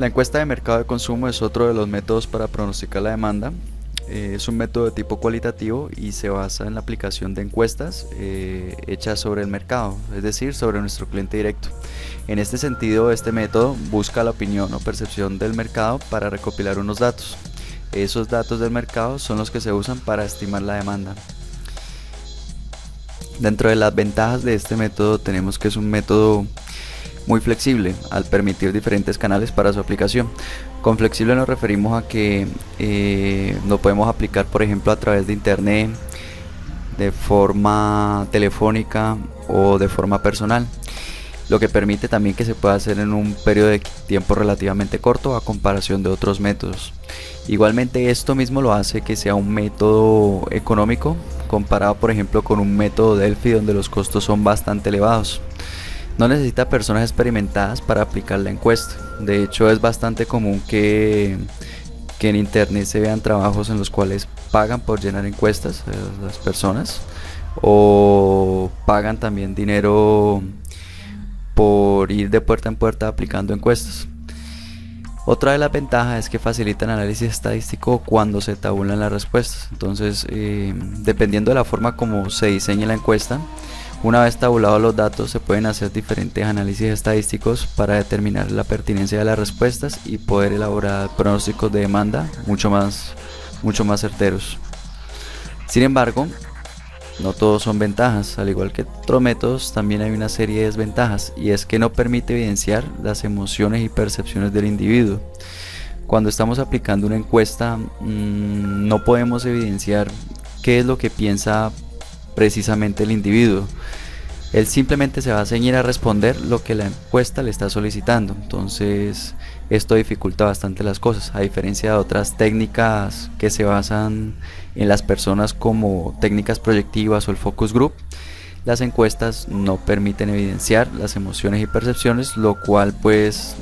La encuesta de mercado de consumo es otro de los métodos para pronosticar la demanda. Es un método de tipo cualitativo y se basa en la aplicación de encuestas hechas sobre el mercado, es decir, sobre nuestro cliente directo. En este sentido, este método busca la opinión o percepción del mercado para recopilar unos datos. Esos datos del mercado son los que se usan para estimar la demanda. Dentro de las ventajas de este método tenemos que es un método muy flexible al permitir diferentes canales para su aplicación. Con flexible nos referimos a que lo podemos aplicar, por ejemplo, a través de internet, de forma telefónica o de forma personal, lo que permite también que se pueda hacer en un periodo de tiempo relativamente corto a comparación de otros métodos. Igualmente esto mismo lo hace que sea un método económico comparado, por ejemplo, con un método Delphi donde los costos son bastante elevados. No necesita personas experimentadas para aplicar la encuesta. De hecho, es bastante común que en internet se vean trabajos en los cuales pagan por llenar encuestas a las personas, o pagan también dinero por ir de puerta en puerta aplicando encuestas. Otra de las ventajas es que facilita el análisis estadístico cuando se tabulan las respuestas. Entonces, dependiendo de la forma como se diseñe la encuesta, una vez tabulados los datos, se pueden hacer diferentes análisis estadísticos para determinar la pertinencia de las respuestas y poder elaborar pronósticos de demanda mucho más certeros. Sin embargo, no todos son ventajas. Al igual que otros métodos, también hay una serie de desventajas, y es que no permite evidenciar las emociones y percepciones del individuo. Cuando estamos aplicando una encuesta, no podemos evidenciar qué es lo que piensa precisamente el individuo. Él simplemente se va a ceñir a responder lo que la encuesta le está solicitando. Entonces esto dificulta bastante las cosas, a diferencia de otras técnicas que se basan en las personas, como técnicas proyectivas o el focus group. Las encuestas no permiten evidenciar las emociones y percepciones, lo cual pues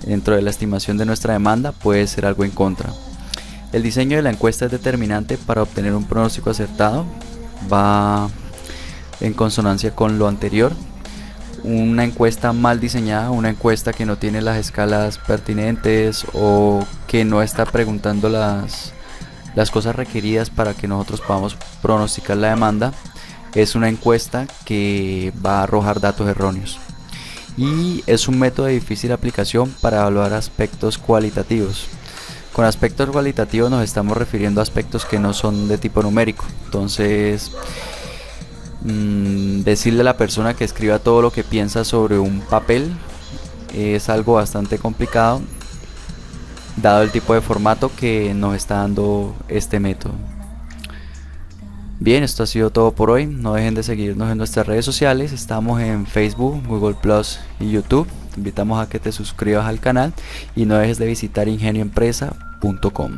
dentro de la estimación de nuestra demanda puede ser algo en contra. El diseño de la encuesta es determinante para obtener un pronóstico acertado. Va en consonancia con lo anterior. Una encuesta mal diseñada, una encuesta que no tiene las escalas pertinentes o que no está preguntando las cosas requeridas para que nosotros podamos pronosticar la demanda, es una encuesta que va a arrojar datos erróneos. Y es un método de difícil aplicación para evaluar aspectos cualitativos. Con aspectos cualitativos nos estamos refiriendo a aspectos que no son de tipo numérico. Entonces, decirle a la persona que escriba todo lo que piensa sobre un papel es algo bastante complicado, dado el tipo de formato que nos está dando este método. Bien, esto ha sido todo por hoy. No dejen de seguirnos en nuestras redes sociales. Estamos en Facebook, Google Plus y YouTube. Te invitamos a que te suscribas al canal y no dejes de visitar ingenioempresa.com.